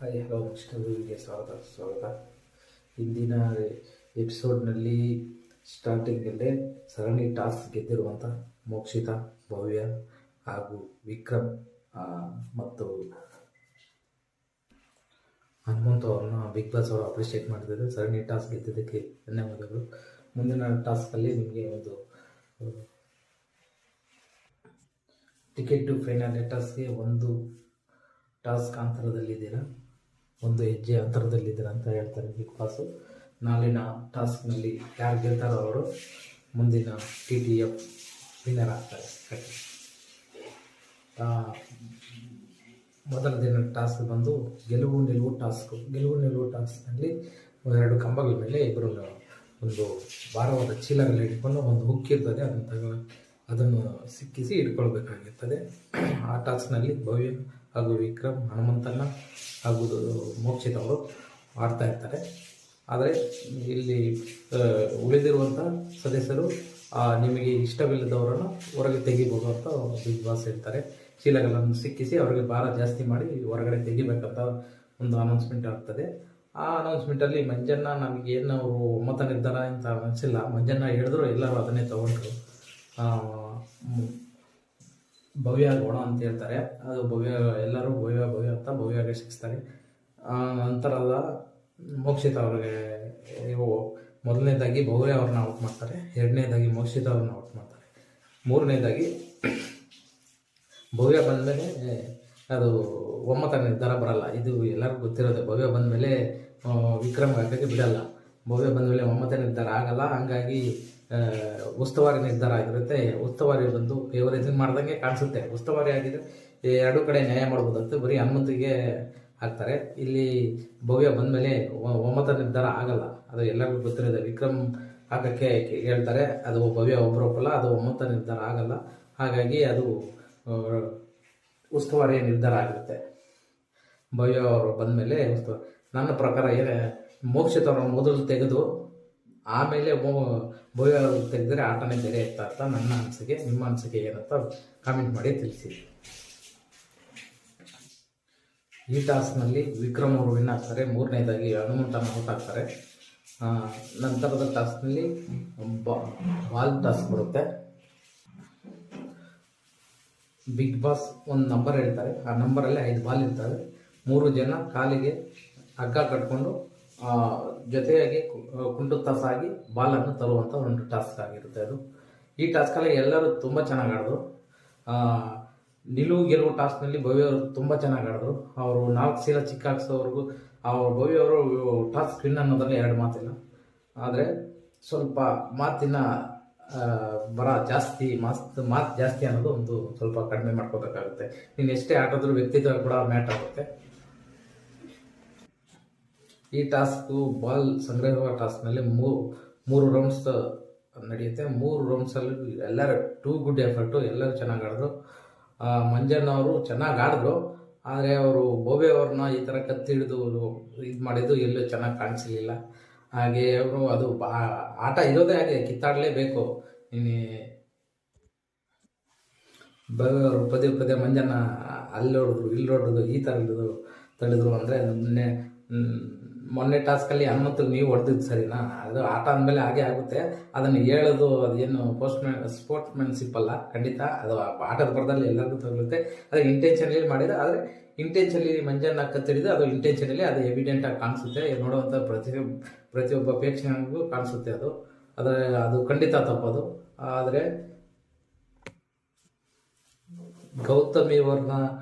Hi hello ಮಿಸ್ಟರ್ಗೆ ಸ್ವಾಗತ. ಇಂದಿನ ಎಪಿಸೋಡ್ನಲ್ಲಿ ಸ್ಟಾರ್ಟಿಂಗಲ್ಲೇ ಸರಣಿ ಟಾಸ್ಕ್ ಗೆದ್ದಿರುವಂಥ ಮೋಕ್ಷಿತಾ, ಭವ್ಯ ಹಾಗೂ ವಿಕ್ರಮ್ ಮತ್ತು ಹನುಮಂತು ಅವ್ರನ್ನ ಬಿಗ್ ಬಾಸ್ ಅವರು ಅಪ್ರಿಷಿಯೇಟ್ ಮಾಡಿದ್ದಾರೆ. ಸರಣಿ ಟಾಸ್ಕ್ ಗೆದ್ದಿದ್ದಕ್ಕೆ ಧನ್ಯವಾದಗಳು. ಮುಂದಿನ ಟಾಸ್ಕಲ್ಲಿ ನಿಮಗೆ ಒಂದು ಟಿಕೆಟ್ ಟು ಫೈನಲ್ ಟಾಸ್ಕ್ಗೆ ಒಂದು ಟಾಸ್ಕ್ ಅಂತರದಲ್ಲಿದ್ದೀರಾ, ಒಂದು ಹೆಜ್ಜೆ ಅಂತರದಲ್ಲಿದ್ದೀರಾ ಅಂತ ಹೇಳ್ತಾರೆ ಬಿಗ್ ಬಾಸು. ನಾಳಿನ ಟಾಸ್ಕ್ನಲ್ಲಿ ಯಾರು ಗೆಲ್ತಾರೋ ಅವರು ಮುಂದಿನ TTF ವಿನ್ನರ್ ಆಗ್ತಾರೆ. ಮೊದಲ ದಿನ ಟಾಸ್ಕ್ ಬಂದು ಗೆಲುವು ನಿಲುವು ಟಾಸ್ಕ್ನಲ್ಲಿ ಎರಡು ಕಂಬಗಳ ಮೇಲೆ ಇಬ್ಬರು ಒಂದು ಭಾರವಾದ ಚೀಲಗಳು ಇಟ್ಕೊಂಡು ಒಂದು ಹುಕ್ ಇರ್ತದೆ, ಅದನ್ನು ಸಿಕ್ಕಿಸಿ ಇಟ್ಕೊಳ್ಬೇಕಾಗಿರ್ತದೆ. ಆ ಟಾಸ್ಕ್ನಲ್ಲಿ ಭವ್ಯ ಹಾಗೂ ವಿಕ್ರಮ್, ಹನುಮಂತಣ್ಣ ಹಾಗೂ ಮೋಕ್ಷಿತ್ ಅವರು ಆಡ್ತಾ ಇರ್ತಾರೆ. ಆದರೆ ಇಲ್ಲಿ ಉಳಿದಿರುವಂಥ ಸದಸ್ಯರು ನಿಮಗೆ ಇಷ್ಟವಿಲ್ಲದವರನ್ನು ಹೊರಗೆ ತೆಗಿಬೋದು ಅಂತ ಬಿಗ್ ಬಾಸ್ ಹೇಳ್ತಾರೆ. ಚೀಲಗಳನ್ನು ಸಿಕ್ಕಿಸಿ ಅವರಿಗೆ ಭಾರ ಜಾಸ್ತಿ ಮಾಡಿ ಹೊರಗಡೆ ತೆಗಿಬೇಕಂತ ಒಂದು ಅನೌನ್ಸ್ಮೆಂಟ್ ಆಗ್ತದೆ. ಆ ಅನೌನ್ಸ್ಮೆಂಟಲ್ಲಿ ಮಂಜಣ್ಣ ನಮಗೇನು ಅವರು ಒಮ್ಮತ ನಿರ್ಧಾರ ಅಂತ ಅನಿಸಿಲ್ಲ. ಮಂಜಣ್ಣ ಹೇಳಿದ್ರು, ಎಲ್ಲರೂ ಅದನ್ನೇ ತಗೊಂಡ್ರು. ಭವ್ಯ ಗೋಣ ಅಂತ ಹೇಳ್ತಾರೆ. ಅದು ಭವ್ಯ, ಎಲ್ಲರೂ ಭವ್ಯ ಅಂತ ಭವ್ಯಗೆ ಸಿಕ್ಸ್ತಾರೆ. ನಂತರದ ಮೋಕ್ಷಿತ ಅವ್ರಿಗೆ ಮೊದಲನೇದಾಗಿ ಭವ್ಯ ಅವ್ರನ್ನ ಔಟ್ ಮಾಡ್ತಾರೆ, ಎರಡನೇದಾಗಿ ಮೋಕ್ಷಿತ ಅವ್ರನ್ನ ಔಟ್ ಮಾಡ್ತಾರೆ, ಮೂರನೇದಾಗಿ ಭವ್ಯ ಬಂದಮೇಲೆ ಅದು ಒಮ್ಮತ ನಿರ್ಧಾರ ಬರಲ್ಲ. ಇದು ಎಲ್ಲರಿಗೂ ಗೊತ್ತಿರೋದೆ. ಭವ್ಯ ಬಂದಮೇಲೆ ವಿಕ್ರಮ್ ಹಾಕೋಕ್ಕೆ ಬಿಡಲ್ಲ. ಭವ್ಯ ಬಂದಮೇಲೆ ಒಮ್ಮತ ನಿರ್ಧಾರ ಆಗಲ್ಲ. ಹಂಗಾಗಿ ಉಸ್ತುವಾರಿ ನಿರ್ಧಾರ ಆಗಿರುತ್ತೆ. ಉಸ್ತುವಾರಿ ಬಂದು ಫೇವರಿಸಮ್ ಮಾಡ್ದಂಗೆ ಕಾಣಿಸುತ್ತೆ. ಉಸ್ತುವಾರಿ ಆಗಿದ್ರೆ ಎರಡೂ ಕಡೆ ನ್ಯಾಯ ಮಾಡ್ಬೋದಂತೆ, ಬರೀ ಹನುಮಂತಿಗೆ ಹಾಕ್ತಾರೆ. ಇಲ್ಲಿ ಭವ್ಯ ಬಂದಮೇಲೆ ಒಮ್ಮತ ನಿರ್ಧಾರ ಆಗಲ್ಲ. ಅದು ಎಲ್ಲರಿಗೂ ಗೊತ್ತಿರೋದೆ. ವಿಕ್ರಮ್ ಹಾಕೋಕ್ಕೆ ಹೇಳ್ತಾರೆ, ಅದು ಭವ್ಯ ಒಬ್ಬರೊಬ್ಬಲ್ಲ, ಅದು ಒಮ್ಮತ ನಿರ್ಧಾರ ಆಗಲ್ಲ. ಹಾಗಾಗಿ ಅದು ಉಸ್ತುವಾರಿ ನಿರ್ಧಾರ ಆಗಿರುತ್ತೆ. ಭವ್ಯ ಅವರು ಬಂದಮೇಲೆ ನನ್ನ ಪ್ರಕಾರ ಮೋಕ್ಷಿತ ಅವ್ರನ್ನ ಮೊದಲು ತೆಗೆದು ಆಮೇಲೆ ಭವ್ಯ ಅವರು ತೆಗೆದರೆ ಆಟನೇ ಬೇರೆ ಇರ್ತಾ ಅಂತ ನನ್ನ ಅನಿಸಿಕೆ. ನಿಮ್ಮ ಅನಿಸಿಕೆ ಏನಂತ ಕಾಮೆಂಟ್ ಮಾಡಿ ತಿಳಿಸಿ. ಈ ಟಾಸ್ಕ್ನಲ್ಲಿ ವಿಕ್ರಮ್ ಅವರು ವಿನ್ ಆಗ್ತಾರೆ. ಮೂರನೇದಾಗಿ ಹನುಮಂತನ ಔಟ್ ಆಗ್ತಾರೆ. ನಂತರದ ಟಾಸ್ಕ್ನಲ್ಲಿ ಬಾಲ್ ಟಾಸ್ಕ್ ಬರುತ್ತೆ. ಬಿಗ್ ಬಾಸ್ ಒಂದು ನಂಬರ್ ಹೇಳ್ತಾರೆ. ಆ ನಂಬರಲ್ಲಿ 5 ಬಾಲ್ ಇರ್ತವೆ. 3 ಜನ ಕಾಲಿಗೆ ಹಗ್ಗ ಕಟ್ಕೊಂಡು ಜೊತೆಯಾಗಿ ಕುಂಟುತ್ತಾ ಸಾಗಿ ಬಾಲನ್ನು ತರುವಂಥ ಒಂದು ಟಾಸ್ಕ್ ಆಗಿರುತ್ತೆ ಅದು. ಈ ಟಾಸ್ಕಲ್ಲಿ ಎಲ್ಲರೂ ತುಂಬ ಚೆನ್ನಾಗಿ ಆಡಿದ್ರು. ನಿಲುವು ಗೆಲುವು ಟಾಸ್ಕ್ನಲ್ಲಿ ಭವ್ಯ ಅವರು ತುಂಬ ಚೆನ್ನಾಗಿ ಆಡಿದ್ರು. ಅವರು 4 ಸೀಲ ಚಿಕ್ಕ ಹಾಕ್ಸೋವರೆಗೂ ಭವ್ಯ ಅವರು ಟಾಸ್ಕ್ ವಿನ್ ಅನ್ನೋದ್ರಲ್ಲಿ 2 ಮಾತಿಲ್ಲ. ಆದರೆ ಸ್ವಲ್ಪ ಮಾತಿನ ಬರ ಜಾಸ್ತಿ, ಮಾತು ಜಾಸ್ತಿ ಅನ್ನೋದು ಒಂದು ಸ್ವಲ್ಪ ಕಡಿಮೆ ಮಾಡ್ಕೋಬೇಕಾಗುತ್ತೆ. ನೀನು ಎಷ್ಟೇ ಆಟೋದ್ರೂ ವ್ಯಕ್ತಿತ್ವ ಕೂಡ ಮ್ಯಾಟ್ ಆಗುತ್ತೆ. ಈ ಟಾಸ್ಕು ಬಾಲ್ ಸಂಗ್ರಹಿಸುವ ಟಾಸ್ಕ್ನಲ್ಲಿ 3 ರೌಂಡ್ಸ್ ನಡೆಯುತ್ತೆ. 3 ರೌಂಡ್ಸಲ್ಲಿ ಎಲ್ಲರೂ ಟೂ ಗುಡ್ ಎಫರ್ಟು, ಎಲ್ಲರೂ ಚೆನ್ನಾಗಿ ಆಡಿದ್ರು. ಮಂಜಣ್ಣ ಅವರು ಚೆನ್ನಾಗಿ ಆಡಿದ್ರು. ಆದರೆ ಅವರು ಭವ್ಯ ಅವ್ರನ್ನ ಈ ಥರ ಕತ್ತಿಡಿದು ಇದು ಮಾಡಿದ್ದು ಎಲ್ಲೂ ಚೆನ್ನಾಗಿ ಕಾಣಿಸಲಿಲ್ಲ. ಹಾಗೆ ಅವರು ಅದು ಆಟ ಇರೋದೇ ಹಾಗೆ, ಕಿತ್ತಾಡಲೇಬೇಕು. ಭವ್ಯ ಅವರು ಪದೇ ಮಂಜಣ್ಣ ಅಲ್ಲಿ ಹೊಡೆದ್ರು, ಇಲ್ಲಿ ಹೊಡೆದು, ಈ ಥರ ತಡೆದ್ರು. ಅಂದರೆ ಮೊನ್ನೆ ಟಾಸ್ಕಲ್ಲಿ ಹನುಮಂತಿಗೆ ನೀವು ಹೊಡೆದಿದ್ದು ಸರಿನಾ? ಅದು ಆಟ ಅಂದಮೇಲೆ ಹಾಗೆ ಆಗುತ್ತೆ. ಅದನ್ನು ಹೇಳೋದು ಅದೇನು ಸ್ಪೋರ್ಟ್ಸ್ಮೆನ್ಶಿಪ್ ಅಲ್ಲ, ಖಂಡಿತ ಅದು ಆಟದ ಬರದಲ್ಲಿ ಎಲ್ಲರಿಗೂ ತಗೊಳುತ್ತೆ. ಅದು ಇಂಟೆನ್ಷನಲ್ಲಿ ಮಾಡಿದ್ರೆ, ಆದರೆ ಇಂಟೆನ್ಷನಲ್ಲಿ ಮಂಜಣ್ಣ ಕತ್ತಿಡಿದ್ರೆ ಅದು ಇಂಟೆನ್ಷನಲ್ಲಿ ಅದು ಎವಿಡೆಂಟಾಗಿ ಕಾಣಿಸುತ್ತೆ. ನೋಡುವಂಥ ಪ್ರತಿಯೊಬ್ಬ ಪ್ರೇಕ್ಷಕನಿಗೂ ಕಾಣಿಸುತ್ತೆ. ಅದು ಖಂಡಿತ ತಪ್ಪದು. ಆದರೆ ಗೌತಮಿ ಅವ್ರನ್ನ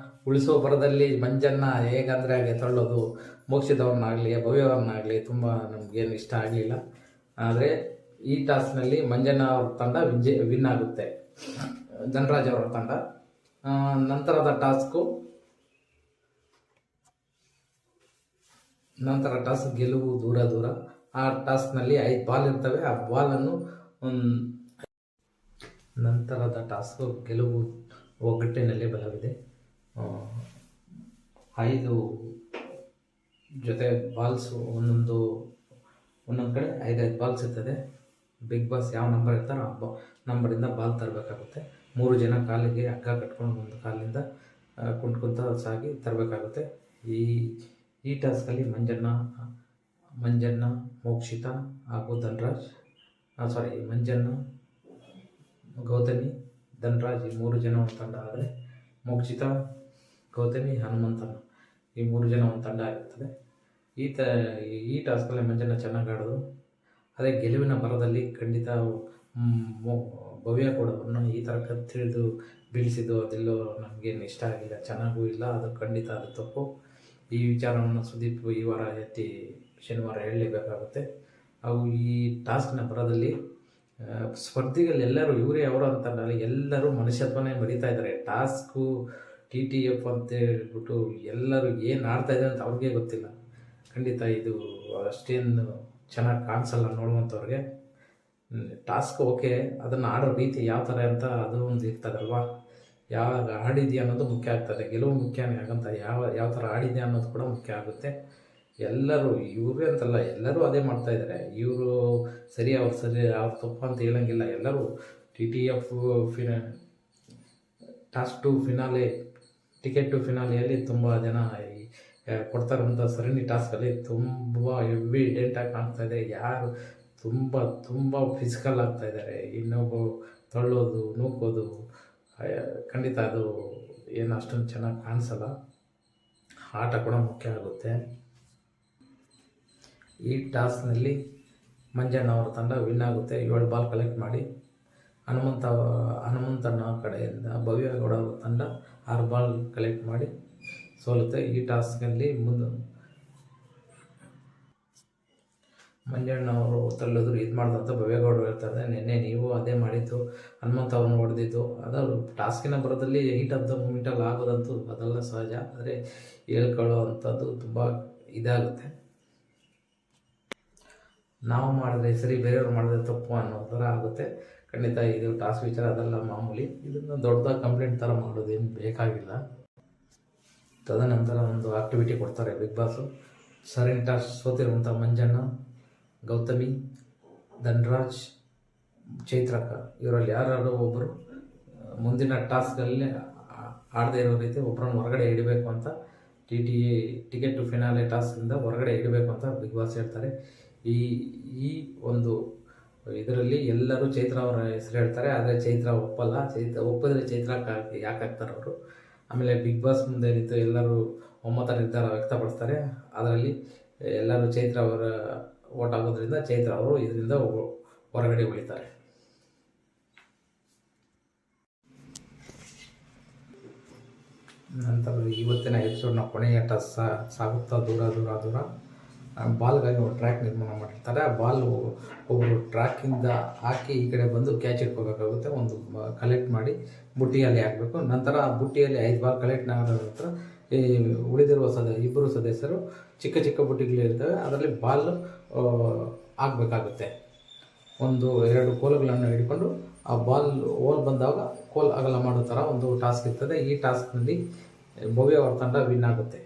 ಉಳಿಸೋ ಬರದಲ್ಲಿ ಮಂಜಣ್ಣ ಹೇಗಂದರೆ ಹಾಗೆ ತಳ್ಳೋದು, ಮೋಕ್ಷಿತವ್ರನ್ನಾಗಲಿ ಭವ್ಯವ್ರನ್ನಾಗಲಿ ತುಂಬ ನಮಗೇನು ಇಷ್ಟ ಆಗಲಿಲ್ಲ. ಆದರೆ ಈ ಟಾಸ್ಕ್ನಲ್ಲಿ ಮಂಜಣ್ಣ ಅವ್ರ ತಂಡ ವಿನ್ ಆಗುತ್ತೆ, ಧನರಾಜ್ ಅವರ ತಂಡ. ನಂತರದ ಟಾಸ್ಕ್ ಗೆಲುವು ದೂರ. ಆ ಟಾಸ್ಕ್ನಲ್ಲಿ 5 ಬಾಲ್ ಇರ್ತವೆ. ಆ ಬಾಲನ್ನು ನಂತರದ ಟಾಸ್ಕ್ ಗೆಲುವು ಒಗ್ಗಟ್ಟಿನಲ್ಲಿ ಬಲವಿದೆ. 5 ಜೊತೆ ಬಾಲ್ಸು ಒಂದೊಂದು ಕಡೆ 5 ಬಾಲ್ಸ್ ಇರ್ತದೆ. ಬಿಗ್ ಬಾಸ್ ಯಾವ ನಂಬರ್ ಇರ್ತಾರೋ ಆ ನಂಬರಿಂದ ಬಾಲ್ ತರಬೇಕಾಗುತ್ತೆ. 3 ಜನ ಕಾಲಿಗೆ ಹಗ್ಗ ಕಟ್ಕೊಂಡು ಒಂದು ಕಾಲಿಂದ ಕುಂತ್ಕೊಂತ ಸಾಗಿ ತರಬೇಕಾಗುತ್ತೆ. ಈ ಟಾಸ್ಕಲ್ಲಿ ಮಂಜಣ್ಣ, ಮೋಕ್ಷಿತಾ ಹಾಗೂ ಧನ್ರಾಜ್, ಮಂಜಣ್ಣ, ಗೌತಮಿ, ಧನ್ರಾಜ್ ಈ 3 ಜನ ಒಂದು ತಂಡ ಆದರೆ, ಮೋಕ್ಷಿತಾ, ಗೌತಮಿ, ಹನುಮಂತನ ಈ 3 ಜನ ಒಂದು ತಂಡ ಆಗಿರ್ತದೆ. ಈ ಟಾಸ್ಕಲ್ಲಿ ಮಂಜಣ್ಣ ಚೆನ್ನಾಗಿ ಆಡೋದು. ಅದೇ ಗೆಲುವಿನ ಬರದಲ್ಲಿ ಖಂಡಿತ ಭವ್ಯ ಕೂಡ ಈ ಥರ ಕತ್ತಿಳಿದು ಬೀಳಿಸಿದ್ದು ಅದೆಲ್ಲೋ ನನಗೇನು ಇಷ್ಟ ಆಗಿಲ್ಲ, ಚೆನ್ನಾಗೂ ಇಲ್ಲ, ಅದು ಖಂಡಿತ ಅದು ತಪ್ಪು. ಈ ವಿಚಾರವನ್ನು ಸುದೀಪ್ ಈ ವಾರ ಶನಿವಾರ ಹೇಳಲೇಬೇಕಾಗುತ್ತೆ. ಅವು ಈ ಟಾಸ್ಕ್ನ ಬರೋದಲ್ಲಿ ಸ್ಪರ್ಧಿಗಳೆಲ್ಲರೂ ಇವರೇ ಅವರು ಅಂತಲ್ಲ, ಎಲ್ಲರೂ ಮನುಷ್ಯತ್ವನೇ ಬರೀತಾ ಇದ್ದಾರೆ. ಟಾಸ್ಕು TTF ಅಂತ ಹೇಳ್ಬಿಟ್ಟು ಎಲ್ಲರೂ ಏನು ಆಡ್ತಾ ಇದ್ದಾರೆ ಅಂತ ಅವ್ರಿಗೆ ಗೊತ್ತಿಲ್ಲ. ಖಂಡಿತ ಇದು ಅಷ್ಟೇನು ಚೆನ್ನಾಗಿ ಕಾಣಿಸಲ್ಲ ನೋಡುವಂಥವ್ರಿಗೆ. ಟಾಸ್ಕ್ ಓಕೆ, ಅದನ್ನು ಆಡೋ ರೀತಿ ಯಾವ ಥರ ಅಂತ ಅದು ಒಂದು ಇರ್ತದಲ್ವಾ, ಯಾವಾಗ ಆಡಿದ್ಯಾ ಅನ್ನೋದು ಮುಖ್ಯ ಆಗ್ತದೆ. ಗೆಲುವು ಮುಖ್ಯನೇ ಆಗಂತ ಯಾವ ಥರ ಆಡಿದ್ಯಾ ಅನ್ನೋದು ಕೂಡ ಮುಖ್ಯ ಆಗುತ್ತೆ. ಎಲ್ಲರೂ ಇವ್ರೇ ಅಂತಲ್ಲ, ಎಲ್ಲರೂ ಅದೇ ಮಾಡ್ತಾಯಿದ್ದಾರೆ. ಇವರು ಸರಿ ಅವ್ರು ತಪ್ಪು ಅಂತ ಹೇಳೋಂಗಿಲ್ಲ. ಎಲ್ಲರೂ TTF task to finale, ticket to ಫಿನಾಲೆಯಲ್ಲಿ ತುಂಬ ಜನ ಕೊಡ್ತಾರಂಥ ಸರಣಿ ಟಾಸ್ಕಲ್ಲಿ ತುಂಬ ಎವಿಡೆಂಟಾಗಿ ಕಾಣ್ತಾ ಇದೆ. ಯಾರು ತುಂಬ ಫಿಸಿಕಲ್ ಆಗ್ತಾಯಿದ್ದಾರೆ. ಇನ್ನೊಬ್ಬ ತಳ್ಳೋದು, ನೂಕೋದು, ಖಂಡಿತ ಅದು ಏನು ಅಷ್ಟೊಂದು ಚೆನ್ನಾಗಿ ಕಾಣಿಸಲ್ಲ. ಆಟ ಕೂಡ ಮುಖ್ಯ ಆಗುತ್ತೆ. ಈ ಟಾಸ್ಕ್ನಲ್ಲಿ ಮಂಜಣ್ಣ ಅವರ ತಂಡ ವಿನ್ ಆಗುತ್ತೆ. 7 ಬಾಲ್ ಕಲೆಕ್ಟ್ ಮಾಡಿ. ಹನುಮಂತನ ಕಡೆಯಿಂದ ಭವ್ಯಗೌಡ ಅವರ ತಂಡ 6 ಬಾಲ್ ಕಲೆಕ್ಟ್ ಮಾಡಿ ಸೋಲುತ್ತೆ. ಈ ಟಾಸ್ಕಲ್ಲಿ ಮಂಜಣ್ಣ ಅವರು ತಳ್ಳೋದು ಇದು ಮಾಡಿದಂಥ ಭವ್ಯಗೌಡರು ಹೇಳ್ತಾರೆ, ನಿನ್ನೆ ನೀವು ಅದೇ ಮಾಡಿದ್ದು, ಹನುಮಂತ ಅವ್ರನ್ನ ಹೊಡೆದಿದ್ದು. ಅದು ಟಾಸ್ಕಿನ ಬರೋದಲ್ಲಿ ಹೀಟ್ ಆಫ್ ದ ಮೂಮೆಂಟಲ್ಲಿ ಆಗೋದಂತೂ ಅದೆಲ್ಲ ಸಹಜ. ಆದರೆ ಹೇಳ್ಕೊಳ್ಳೋ ಅಂಥದ್ದು ತುಂಬ ಇದಾಗುತ್ತೆ. ನಾವು ಮಾಡಿದ್ರೆ ಸರಿ, ಬೇರೆಯವ್ರು ಮಾಡಿದ್ರೆ ತಪ್ಪು ಅನ್ನೋ ಥರ ಆಗುತ್ತೆ. ಖಂಡಿತ ಇದು ಟಾಸ್ಕ್ ವಿಚಾರ ಅದೆಲ್ಲ ಮಾಮೂಲಿ. ಇದನ್ನು ದೊಡ್ಡದಾಗಿ ಕಂಪ್ಲೇಂಟ್ ಥರ ಮಾಡೋದೇನು ಬೇಕಾಗಿಲ್ಲ. ತದನಂತರ ಒಂದು ಆಕ್ಟಿವಿಟಿ ಕೊಡ್ತಾರೆ ಬಿಗ್ ಬಾಸು. ಸರಣಿ ಟಾಸ್ಕ್ ಸೋತಿರುವಂಥ ಮಂಜಣ್ಣ, ಗೌತಮಿ, ಧನ್ರಾಜ್, ಚೈತ್ರಕ್ಕ ಇವರಲ್ಲಿ ಯಾರು ಒಬ್ಬರು ಮುಂದಿನ ಟಾಸ್ಕಲ್ಲಿ ಆಡದೇ ಇರೋ ರೀತಿ ಒಬ್ಬರನ್ನು ಹೊರಗಡೆ ಇಡಬೇಕು ಅಂತ ಟಿಕೆಟ್ ಟು ಫಿನಾಲೆ ಟಾಸ್ಕಿಂದ ಹೊರಗಡೆ ಇಡಬೇಕು ಅಂತ ಬಿಗ್ ಬಾಸ್ ಹೇಳ್ತಾರೆ. ಈ ಒಂದು ಇದರಲ್ಲಿ ಎಲ್ಲರೂ ಚೈತ್ರ ಅವರ ಹೆಸರು ಹೇಳ್ತಾರೆ. ಆದರೆ ಚೈತ್ರ ಒಪ್ಪಲ್ಲ. ಒಪ್ಪಿದ್ರೆ ಚೈತ್ರ ಯಾಕೆ ಹಾಕ್ತಾರೆ ಅವರು. ಆಮೇಲೆ ಬಿಗ್ ಬಾಸ್ ಮುಂದೆ ನಿಂತು ಎಲ್ಲರೂ ಒಮ್ಮತ ನಿರ್ಧಾರ ವ್ಯಕ್ತಪಡಿಸ್ತಾರೆ. ಅದರಲ್ಲಿ ಎಲ್ಲರೂ ಚೈತ್ರ ಅವರ ಓಟ್ ಆಗೋದ್ರಿಂದ ಚೈತ್ರ ಅವರು ಇದರಿಂದ ಹೊರಗಡೆ ಉಳಿತಾರೆ. ನಂತರ ಇವತ್ತಿನ ಎಪಿಸೋಡ್ನ ಕೊನೆಯ ಟಾಸ್ ಸಾಗುತ್ತಾ ದೂರ ಬಾಲ್ಗಾಗಿ ಒಂದು ಟ್ರ್ಯಾಕ್ ನಿರ್ಮಾಣ ಮಾಡಿರ್ತಾರೆ. ಆ ಬಾಲ್ ಒಬ್ಬರು ಟ್ರ್ಯಾಕಿಂದ ಹಾಕಿ ಈ ಕಡೆ ಬಂದು ಕ್ಯಾಚ್ ಇಟ್ಕೋಬೇಕಾಗುತ್ತೆ. ಒಂದು ಕಲೆಕ್ಟ್ ಮಾಡಿ ಬುಟ್ಟಿಯಲ್ಲಿ ಹಾಕಬೇಕು. ನಂತರ ಆ ಬುಟ್ಟಿಯಲ್ಲಿ 5 ಬಾಲ್ ಕಲೆಕ್ಟ್ ಮಾಡಿದ ನಂತರ ಈ ಉಳಿದಿರುವ ಇಬ್ಬರು ಸದಸ್ಯರು ಚಿಕ್ಕ ಬುಟ್ಟಿಗಳಿರ್ತವೆ, ಅದರಲ್ಲಿ ಬಾಲ್ ಹಾಕಬೇಕಾಗುತ್ತೆ. 1-2 ಕೋಲುಗಳನ್ನು ಹಿಡ್ಕೊಂಡು ಆ ಬಾಲ್ ಹೋಲ್ ಬಂದಾಗ ಕೋಲ್ ಅಗಲ ಮಾಡೋ ಥರ ಒಂದು ಟಾಸ್ಕ್ ಇರ್ತದೆ. ಈ ಟಾಸ್ಕ್ನಲ್ಲಿ ಭವ್ಯ ಅವರ ತಂಡ ವಿನ್ ಆಗುತ್ತೆ.